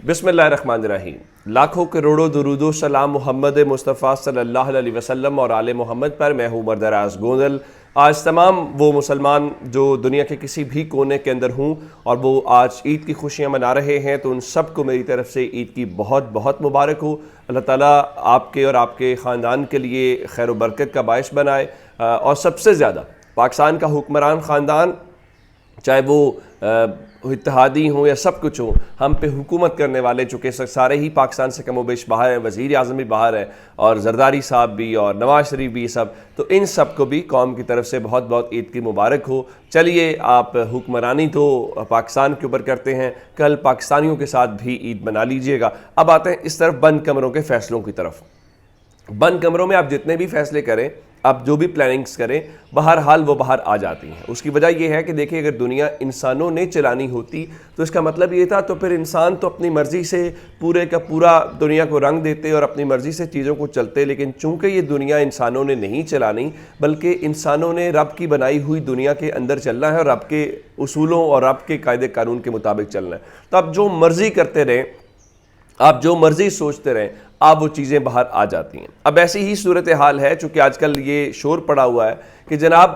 بسم اللہ الرحمن الرحیم۔ لاکھوں کروڑوں درود و سلام محمد مصطفیٰ صلی اللہ علیہ وسلم اور آل محمد پر۔ میں ہوں مردراز گوندل۔ آج تمام وہ مسلمان جو دنیا کے کسی بھی کونے کے اندر ہوں اور وہ آج عید کی خوشیاں منا رہے ہیں، تو ان سب کو میری طرف سے عید کی بہت بہت مبارک ہو۔ اللہ تعالیٰ آپ کے اور آپ کے خاندان کے لیے خیر و برکت کا باعث بنائے، اور سب سے زیادہ پاکستان کا حکمران خاندان، چاہے وہ اتحادی ہوں یا سب کچھ ہوں، ہم پہ حکومت کرنے والے، چونکہ سارے ہی پاکستان سے کم و بیش باہر ہیں، وزیر اعظم بھی باہر ہے اور زرداری صاحب بھی اور نواز شریف بھی، سب تو ان سب کو بھی قوم کی طرف سے بہت بہت عید کی مبارک ہو۔ چلیے، آپ حکمرانی تو پاکستان کے اوپر کرتے ہیں، کل پاکستانیوں کے ساتھ بھی عید منا لیجئے گا۔ اب آتے ہیں اس طرف بند کمروں کے فیصلوں کی طرف۔ بند کمروں میں آپ جتنے بھی فیصلے کریں، آپ جو بھی پلاننگز کریں، بہرحال وہ باہر آ جاتی ہیں۔ اس کی وجہ یہ ہے کہ دیکھیں، اگر دنیا انسانوں نے چلانی ہوتی تو اس کا مطلب یہ تھا، تو پھر انسان تو اپنی مرضی سے پورے کا پورا دنیا کو رنگ دیتے اور اپنی مرضی سے چیزوں کو چلتے، لیکن چونکہ یہ دنیا انسانوں نے نہیں چلانی، بلکہ انسانوں نے رب کی بنائی ہوئی دنیا کے اندر چلنا ہے اور رب کے اصولوں اور رب کے قاعدے قانون کے مطابق چلنا ہے۔ تو آپ جو مرضی کرتے رہیں، آپ جو مرضی سوچتے رہیں، اب وہ چیزیں باہر آ جاتی ہیں۔ اب ایسی ہی صورتحال ہے، چونکہ آج کل یہ شور پڑا ہوا ہے کہ جناب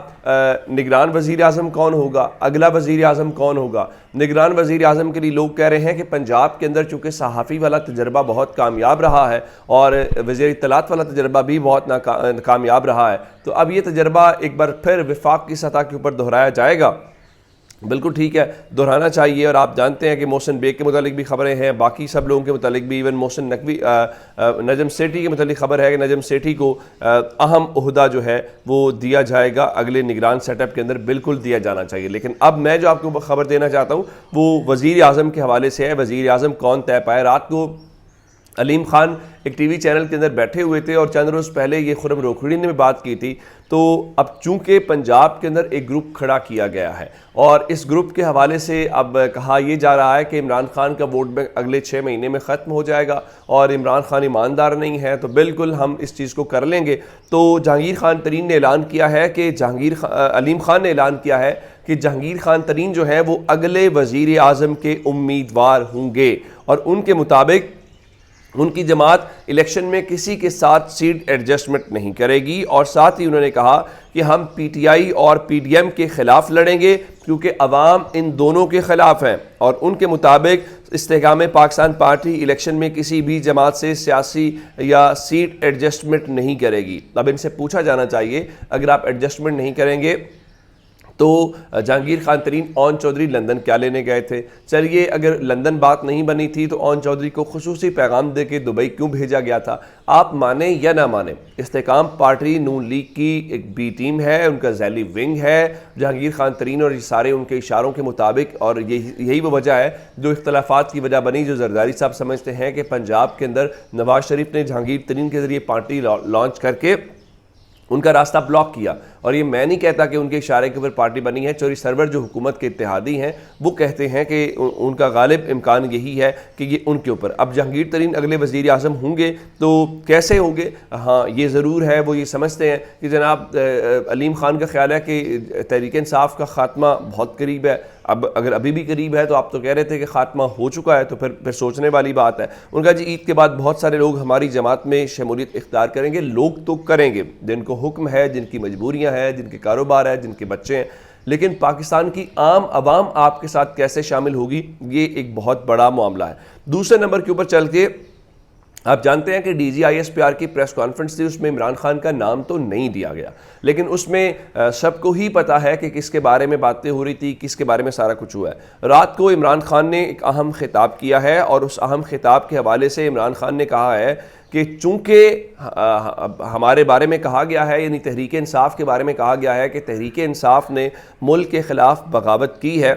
نگران وزیر اعظم کون ہوگا، اگلا وزیر اعظم کون ہوگا۔ نگران وزیر اعظم کے لیے لوگ کہہ رہے ہیں کہ پنجاب کے اندر چونکہ صحافی والا تجربہ بہت کامیاب رہا ہے اور وزیر اطلاعات والا تجربہ بھی بہت کامیاب رہا ہے، تو اب یہ تجربہ ایک بار پھر وفاق کی سطح کے اوپر دہرایا جائے گا۔ بالکل ٹھیک ہے، دہرانا چاہیے، اور آپ جانتے ہیں کہ محسن بیگ کے متعلق بھی خبریں ہیں، باقی سب لوگوں کے متعلق بھی، ایون محسن نقوی نجم سیٹھی کے متعلق خبر ہے کہ نجم سیٹھی کو اہم عہدہ جو ہے وہ دیا جائے گا اگلے نگران سیٹ اپ کے اندر، بالکل دیا جانا چاہیے۔ لیکن اب میں جو آپ کو خبر دینا چاہتا ہوں وہ وزیر اعظم کے حوالے سے ہے۔ وزیر اعظم کون طے پائے؟ رات کو علیم خان ایک ٹی وی چینل کے اندر بیٹھے ہوئے تھے اور چند روز پہلے یہ خرم روکھڑی نے بھی بات کی تھی، تو اب چونکہ پنجاب کے اندر ایک گروپ کھڑا کیا گیا ہے اور اس گروپ کے حوالے سے اب کہا یہ جا رہا ہے کہ عمران خان کا ووٹ بینک اگلے 6 مہینے میں ختم ہو جائے گا اور عمران خان ایماندار نہیں ہے، تو بالکل ہم اس چیز کو کر لیں گے۔ تو جہانگیر خان ترین نے اعلان کیا ہے کہ علیم خان نے اعلان کیا ہے کہ جہانگیر خان ترین جو ہے وہ اگلے وزیر اعظم کے امیدوار ہوں گے، اور ان کے مطابق ان کی جماعت الیکشن میں کسی کے ساتھ سیٹ ایڈجسٹمنٹ نہیں کرے گی، اور ساتھ ہی انہوں نے کہا کہ ہم پی ٹی آئی اور پی ڈی ایم کے خلاف لڑیں گے کیونکہ عوام ان دونوں کے خلاف ہیں، اور ان کے مطابق استحکام پاکستان پارٹی الیکشن میں کسی بھی جماعت سے سیاسی یا سیٹ ایڈجسٹمنٹ نہیں کرے گی۔ اب ان سے پوچھا جانا چاہیے، اگر آپ ایڈجسٹمنٹ نہیں کریں گے تو جہانگیر خان ترین اون چودھری لندن کیا لینے گئے تھے؟ چلیے، اگر لندن بات نہیں بنی تھی تو اون چودھری کو خصوصی پیغام دے کے دبئی کیوں بھیجا گیا تھا؟ آپ مانیں یا نہ مانیں، استحکام پارٹی نون لیگ کی ایک بی ٹیم ہے، ان کا ذیلی ونگ ہے جہانگیر خان ترین، اور یہ سارے ان کے اشاروں کے مطابق، اور یہی وہ وجہ ہے جو اختلافات کی وجہ بنی، جو زرداری صاحب سمجھتے ہیں کہ پنجاب کے اندر نواز شریف نے جہانگیر ترین کے ذریعے پارٹی لانچ کر کے ان کا راستہ بلاک کیا، اور یہ میں نہیں کہتا کہ ان کے اشارے کے اوپر پارٹی بنی ہے۔ چوری سرور جو حکومت کے اتحادی ہیں وہ کہتے ہیں کہ ان کا غالب امکان یہی ہے کہ یہ ان کے اوپر۔ اب جہانگیر ترین اگلے وزیر اعظم ہوں گے تو کیسے ہوں گے؟ ہاں، یہ ضرور ہے، وہ یہ سمجھتے ہیں کہ جناب علیم خان کا خیال ہے کہ تحریک انصاف کا خاتمہ بہت قریب ہے۔ اب اگر ابھی بھی قریب ہے تو آپ تو کہہ رہے تھے کہ خاتمہ ہو چکا ہے، تو پھر سوچنے والی بات ہے۔ ان کا جی عید کے بعد بہت سارے لوگ ہماری جماعت میں شمولیت اختیار کریں گے۔ لوگ تو کریں گے، جن کو حکم ہے، جن کی مجبوریاں ہیں، جن کے کاروبار ہے، جن کے بچے ہیں، لیکن پاکستان کی عام عوام آپ کے ساتھ کیسے شامل ہوگی، یہ ایک بہت بڑا معاملہ ہے۔ دوسرے نمبر کے اوپر چل کے آپ جانتے ہیں کہ D G I S P R کی پریس کانفرنس تھی، اس میں عمران خان کا نام تو نہیں دیا گیا، لیکن اس میں سب کو ہی پتہ ہے کہ کس کے بارے میں باتیں ہو رہی تھی، کس کے بارے میں سارا کچھ ہوا ہے۔ رات کو عمران خان نے ایک اہم خطاب کیا ہے، اور اس اہم خطاب کے حوالے سے عمران خان نے کہا ہے کہ چونکہ ہمارے بارے میں کہا گیا ہے، یعنی تحریک انصاف کے بارے میں کہا گیا ہے کہ تحریک انصاف نے ملک کے خلاف بغاوت کی ہے،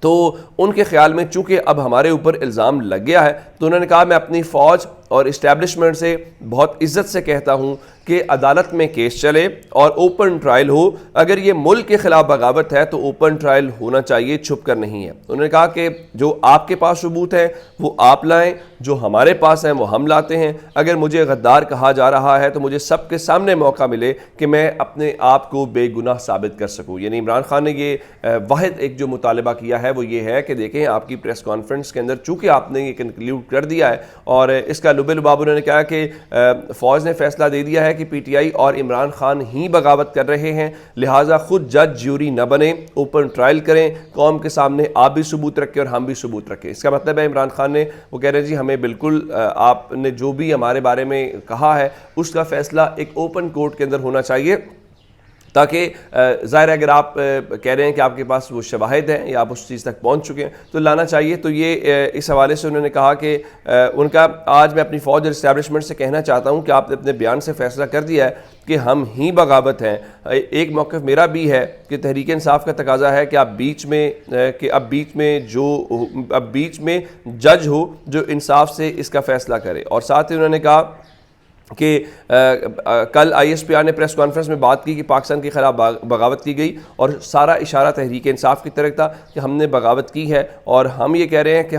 تو ان کے خیال میں چونکہ اب ہمارے اوپر الزام لگ گیا ہے، تو انہوں نے کہا میں اپنی فوج اور اسٹیبلشمنٹ سے بہت عزت سے کہتا ہوں کہ عدالت میں کیس چلے اور اوپن ٹرائل ہو. اگر یہ ملک کے خلاف بغاوت ہے تو اوپن ٹرائل ہونا چاہیے, چھپ کر نہیں ہے. انہوں نے کہا کہ جو آپ کے پاس ثبوت ہے وہ آپ لائیں, جو ہمارے پاس ہیں وہ ہم لاتے ہیں. اگر مجھے غدار کہا جا رہا ہے تو مجھے سب کے سامنے موقع ملے کہ میں اپنے آپ کو بے گناہ ثابت کر سکوں. یعنی عمران خان نے یہ واحد ایک جو مطالبہ کیا ہے وہ یہ ہے کہ دیکھیں آپ کی پریس کانفرنس کے اندر چونکہ آپ نے یہ کنکلیوڈ کر دیا ہے اور اس کا لب لباب انہوں نے کہا کہ فوج نے فیصلہ دے دیا ہے کہ پی ٹی آئی اور عمران خان ہی بغاوت کر رہے ہیں, لہٰذا خود جج جیوری نہ بنے, اوپن ٹرائل کریں, قوم کے سامنے آپ بھی ثبوت رکھیں اور ہم بھی ثبوت رکھیں. اس کا مطلب ہے عمران خان نے وہ کہہ رہے ہیں جی ہمیں بالکل آپ نے جو بھی ہمارے بارے میں کہا ہے اس کا فیصلہ ایک اوپن کورٹ کے اندر ہونا چاہیے, تاکہ ظاہر ہے اگر آپ کہہ رہے ہیں کہ آپ کے پاس وہ شواہد ہیں یا آپ اس چیز تک پہنچ چکے ہیں تو لانا چاہیے. تو یہ اس حوالے سے انہوں نے کہا کہ ان کا آج میں اپنی فوج اور اسٹیبلشمنٹ سے کہنا چاہتا ہوں کہ آپ نے اپنے بیان سے فیصلہ کر دیا ہے کہ ہم ہی بغاوت ہیں. ایک موقف میرا بھی ہے کہ تحریک انصاف کا تقاضا ہے کہ اب بیچ میں جج ہو جو انصاف سے اس کا فیصلہ کرے. اور ساتھ ہی انہوں نے کہا کہ کل آئی ایس پی آر نے پریس کانفرنس میں بات کی کہ پاکستان کے خلاف بغاوت کی گئی اور سارا اشارہ تحریک انصاف کی طرف تھا کہ ہم نے بغاوت کی ہے اور ہم یہ کہہ رہے ہیں کہ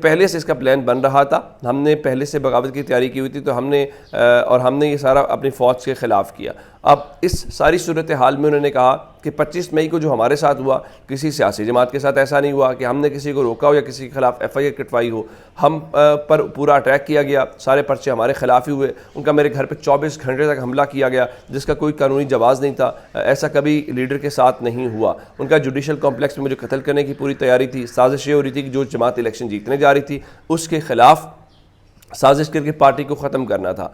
پہلے سے اس کا پلان بن رہا تھا, ہم نے پہلے سے بغاوت کی تیاری کی ہوئی تھی تو ہم نے یہ سارا اپنی فوج کے خلاف کیا. اب اس ساری صورتحال میں انہوں نے کہا کہ 25 مئی کو جو ہمارے ساتھ ہوا کسی سیاسی جماعت کے ساتھ ایسا نہیں ہوا کہ ہم نے کسی کو روکا ہو یا کسی کے خلاف ایف آئی آر کٹوائی ہو. ہم پر پورا اٹیک کیا گیا, سارے پرچے ہمارے خلاف ہی ہوئے, ان کا میرے گھر پہ 24 گھنٹے تک حملہ کیا گیا جس کا کوئی قانونی جواز نہیں تھا. ایسا کبھی لیڈر کے ساتھ نہیں ہوا. ان کا جوڈیشل کمپلیکس میں مجھے قتل کرنے کی پوری تیاری تھی. سازش یہ ہو رہی تھی کہ جو جماعت الیکشن جیتنے جا رہی تھی اس کے خلاف سازش کر کے پارٹی کو ختم کرنا تھا.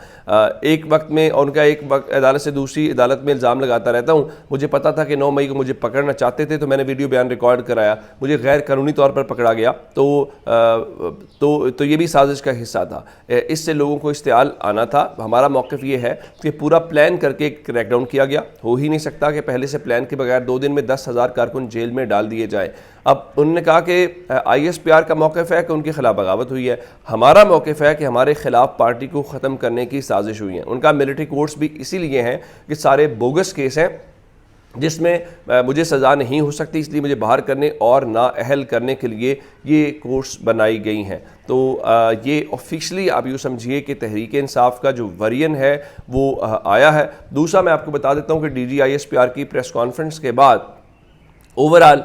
ایک وقت میں اور ان کا ایک وقت عدالت سے دوسری عدالت میں الزام لگاتا رہتا ہوں. مجھے پتا تھا کہ 9 مئی کو مجھے پکڑنا چاہتے تھے تو میں نے ویڈیو بیان ریکارڈ کرایا, مجھے غیر قانونی طور پر پکڑا گیا تو یہ بھی سازش کا حصہ تھا. اس سے لوگوں کو اشتعال آنا تھا. ہمارا موقف یہ ہے کہ پورا پلان کر کے کریک ڈاؤن کیا گیا. ہو ہی نہیں سکتا کہ پہلے سے پلان کے بغیر 2 دن میں 10,000 کارکن جیل میں ڈال دیے جائیں. اب انہوں نے کہا کہ آئی ایس پی آر کا موقف ہے کہ ان کے خلاف بغاوت ہوئی ہے, ہمارا موقف ہے کہ ہمارے خلاف پارٹی کو ختم کرنے کی سازش ہوئی ہے. ان کا ملٹری کورٹس بھی اسی لیے ہیں کہ سارے بوگس کیس ہیں جس میں مجھے سزا نہیں ہو سکتی, اس لیے مجھے باہر کرنے اور نااہل کرنے کے لیے یہ کورٹس بنائی گئی ہیں. تو یہ آفیشلی آپ یوں سمجھیے کہ تحریک انصاف کا جو ورین ہے وہ آیا ہے. دوسرا میں آپ کو بتا دیتا ہوں کہ D G I S P R کی پریس کانفرنس کے بعد اوورآل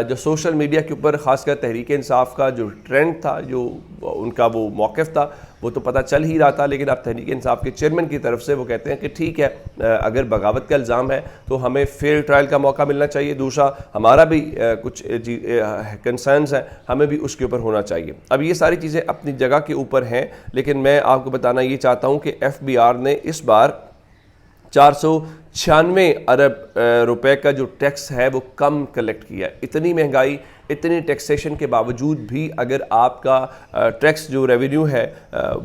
جو سوشل میڈیا کے اوپر خاص کر تحریک انصاف کا جو ٹرینڈ تھا, جو ان کا وہ موقف تھا وہ تو پتہ چل ہی رہا تھا. لیکن اب تحریک انصاف کے چیئرمین کی طرف سے وہ کہتے ہیں کہ ٹھیک ہے اگر بغاوت کا الزام ہے تو ہمیں فیئر ٹرائل کا موقع ملنا چاہیے. دوسرا ہمارا بھی کچھ کنسرنز ہیں, ہمیں بھی اس کے اوپر ہونا چاہیے. اب یہ ساری چیزیں اپنی جگہ کے اوپر ہیں, لیکن میں آپ کو بتانا یہ چاہتا ہوں کہ ایف بی آر نے اس بار 496 ارب روپے کا جو ٹیکس ہے وہ کم کلیکٹ کیا ہے. اتنی مہنگائی, اتنی ٹیکسیشن کے باوجود بھی اگر آپ کا ٹیکس جو ریونیو ہے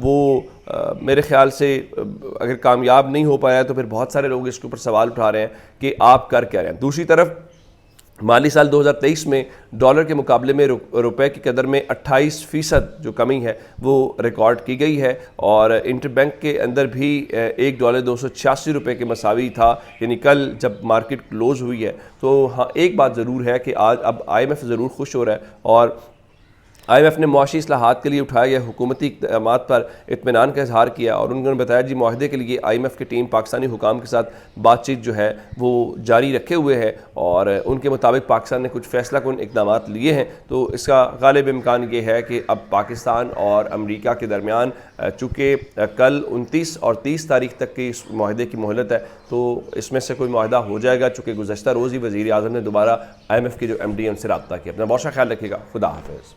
وہ میرے خیال سے اگر کامیاب نہیں ہو پایا تو پھر بہت سارے لوگ اس کے اوپر سوال اٹھا رہے ہیں کہ آپ کر کیا رہے ہیں. دوسری طرف مالی سال 2023 میں ڈالر کے مقابلے میں روپے کی قدر میں 28% جو کمی ہے وہ ریکارڈ کی گئی ہے, اور انٹر بینک کے اندر بھی $1 286 کے مساوی تھا. یعنی کل جب مارکیٹ کلوز ہوئی ہے تو ہاں ایک بات ضرور ہے کہ آج اب آئی ایم ایف ضرور خوش ہو رہا ہے, اور آئی ایم ایف نے معاشی اصلاحات کے لیے اٹھائے گئے حکومتی اقدامات پر اطمینان کا اظہار کیا, اور انہوں نے بتایا جی معاہدے کے لیے آئی ایم ایف کی ٹیم پاکستانی حکام کے ساتھ بات چیت جو ہے وہ جاری رکھے ہوئے ہے, اور ان کے مطابق پاکستان نے کچھ فیصلہ کن اقدامات لیے ہیں. تو اس کا غالب امکان یہ ہے کہ اب پاکستان اور امریکہ کے درمیان چونکہ کل 29 اور 30 تاریخ تک کی اس معاہدے کی مہلت ہے تو اس میں سے کوئی معاہدہ ہو جائے گا, چونکہ گزشتہ روز ہی وزیر اعظم نے دوبارہ آئی ایم ایف کے جو ایم ڈی ان سے رابطہ کیا. اپنا بہت سا خیال رکھیے گا. خدا حافظ.